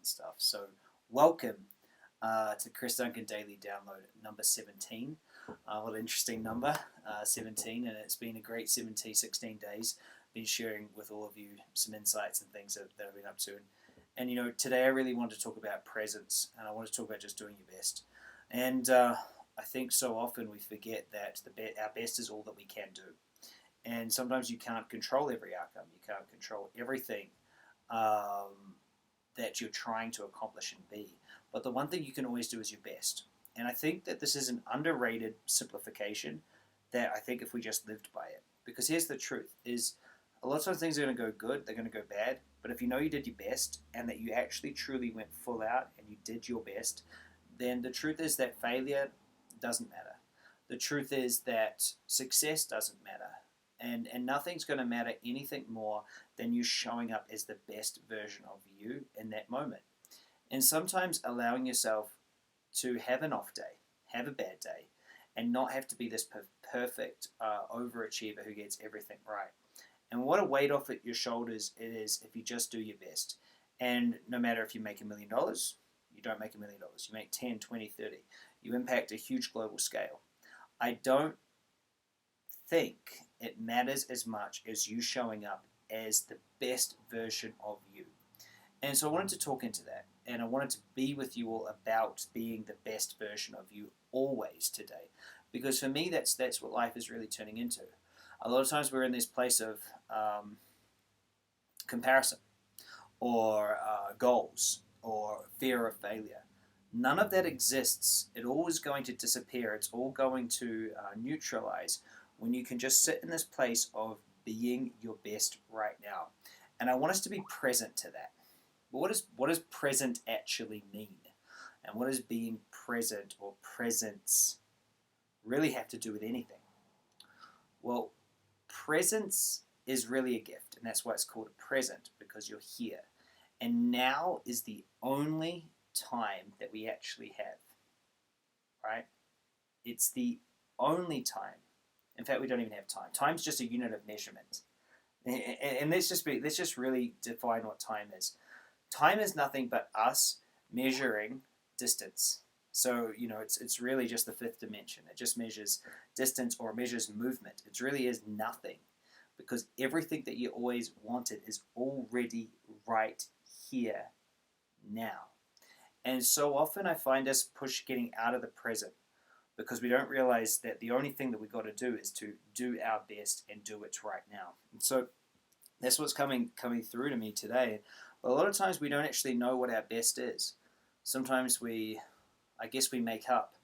stuff. So, welcome to Chris Duncan Daily Download number 17. What an interesting number, 17, and it's been a great 16 days. Been sharing with all of you some insights and things that I've been up to. And today I really want to talk about presence, and I want to talk about just doing your best. And I think so often we forget that our best is all that we can do. And sometimes you can't control every outcome. You can't control everything that you're trying to accomplish and be. But the one thing you can always do is your best. And I think that this is an underrated simplification that I think if we just lived by it. Because here's the truth, is a lot of times things are going to go good, they're going to go bad. But if you know you did your best and that you actually truly went full out and you did your best, then the truth is that failure doesn't matter. The truth is that success doesn't matter. And nothing's going to matter anything more than you showing up as the best version of you in that moment. And sometimes allowing yourself to have an off day, have a bad day, and not have to be this perfect overachiever who gets everything right. And what a weight off at your shoulders it is if you just do your best. And no matter if you make $1 million, you don't make $1 million, you make 10, 20, 30, you impact a huge global scale. I don't think it matters as much as you showing up as the best version of you. And so I wanted to talk into that, and I wanted to be with you all about being the best version of you always today, because for me that's what life is really turning into. A lot of times we're in this place of comparison or goals or fear of failure. None of that exists. It all is going to disappear. It's all going to neutralize when you can just sit in this place of being your best right now. And I want us to be present to that. But what does present actually mean? And what does being present or presence really have to do with anything? Well, presence is really a gift, and that's why it's called a present, because you're here. And now is the only time that we actually have, right? It's the only time. In fact, we don't even have time. Time's just a unit of measurement. And let's just really define what time is. Time is nothing but us measuring distance. So, it's really just the fifth dimension. It just measures distance or measures movement. It really is nothing, because everything that you always wanted is already right here now. And so often I find us getting out of the present because we don't realize that the only thing that we've got to do is to do our best and do it right now. And so that's what's coming through to me today. But a lot of times we don't actually know what our best is. Sometimes I guess we make up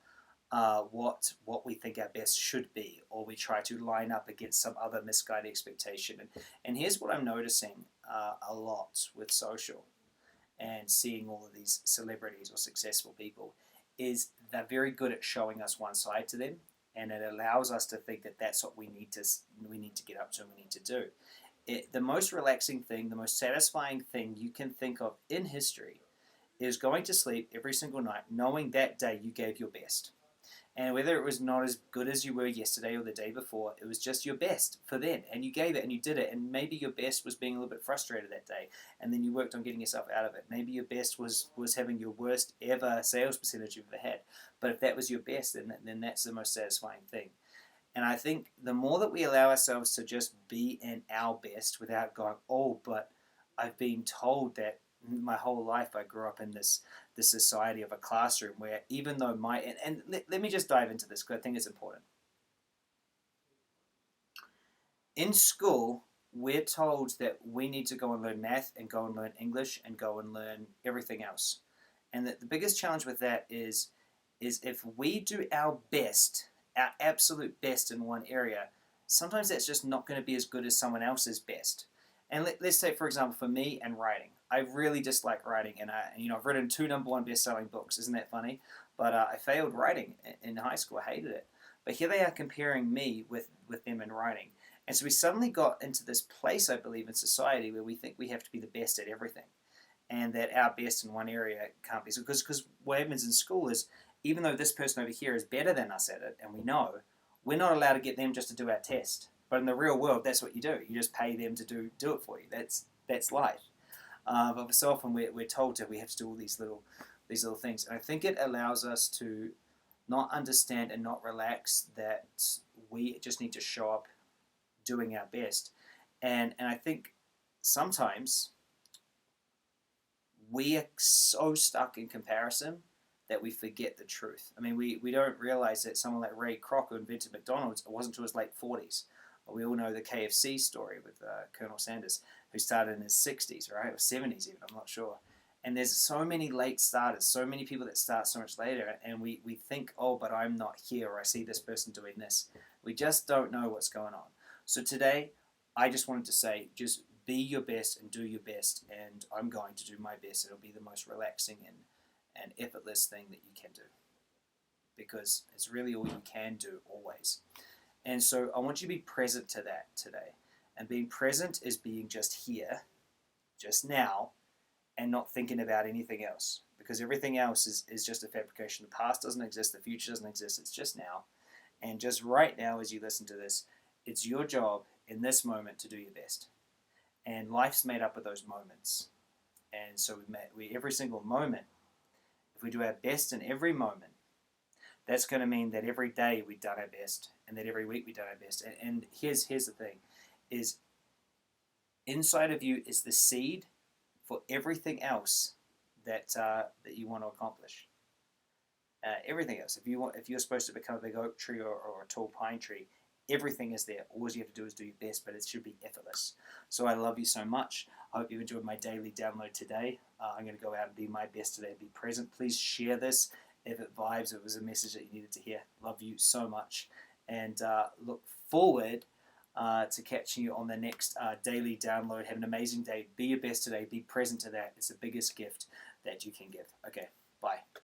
what we think our best should be, or we try to line up against some other misguided expectation. And here's what I'm noticing a lot with social and seeing all of these celebrities or successful people is they're very good at showing us one side to them, and it allows us to think that that's what we need to get up to and we need to do. The most relaxing thing, the most satisfying thing you can think of in history is going to sleep every single night knowing that day you gave your best. And whether it was not as good as you were yesterday or the day before, it was just your best for then. And you gave it and you did it. And maybe your best was being a little bit frustrated that day. And then you worked on getting yourself out of it. Maybe your best was having your worst ever sales percentage you've ever had. But if that was your best, then that's the most satisfying thing. And I think the more that we allow ourselves to just be in our best without going, oh, but I've been told that my whole life I grew up in this society of a classroom where even though let me just dive into this because I think it's important. In school, we're told that we need to go and learn math and go and learn English and go and learn everything else. And that the biggest challenge with that is if we do our best, our absolute best in one area, sometimes that's just not going to be as good as someone else's best. And let's take, for example, for me and writing. I really dislike writing, and I've written 2 #1 best-selling books. Isn't that funny? But I failed writing in high school. I hated it. But here they are comparing me with them in writing. And so we suddenly got into this place, I believe, in society where we think we have to be the best at everything, and that our best in one area can't be. Because what happens in school is, even though this person over here is better than us at it, and we know, we're not allowed to get them just to do our test. But in the real world, that's what you do. You just pay them to do it for you. That's life. But so often we're told that we have to do all these little things, and I think it allows us to not understand and not relax that we just need to show up doing our best, and I think sometimes we are so stuck in comparison that we forget the truth. I mean, we don't realize that someone like Ray Kroc, who invented McDonald's, it wasn't until his late 40s. We all know the KFC story with Colonel Sanders, who started in his 60s, right? Or 70s even, I'm not sure. And there's so many late starters, so many people that start so much later, and we think, oh, but I'm not here, or I see this person doing this. We just don't know what's going on. So today, I just wanted to say, just be your best and do your best, and I'm going to do my best. It'll be the most relaxing and effortless thing that you can do, because it's really all you can do always. And so I want you to be present to that today. And being present is being just here, just now, and not thinking about anything else, because everything else is just a fabrication. The past doesn't exist, the future doesn't exist, it's just now. And just right now, as you listen to this, it's your job in this moment to do your best. And life's made up of those moments. And so we every single moment, if we do our best in every moment, that's going to mean that every day we've done our best, and that every week we've done our best. And here's the thing, is inside of you is the seed for everything else that you want to accomplish. Everything else. If you're supposed to become a big oak tree or a tall pine tree, everything is there. All you have to do is do your best, but it should be effortless. So I love you so much. I hope you enjoyed my daily download today. I'm going to go out and be my best today. Be present. Please share this if it vibes. It was a message that you needed to hear. Love you so much, and look forward to catching you on the next daily download. Have an amazing day. Be your best today. Be present to that. It's the biggest gift that you can give. Okay, bye.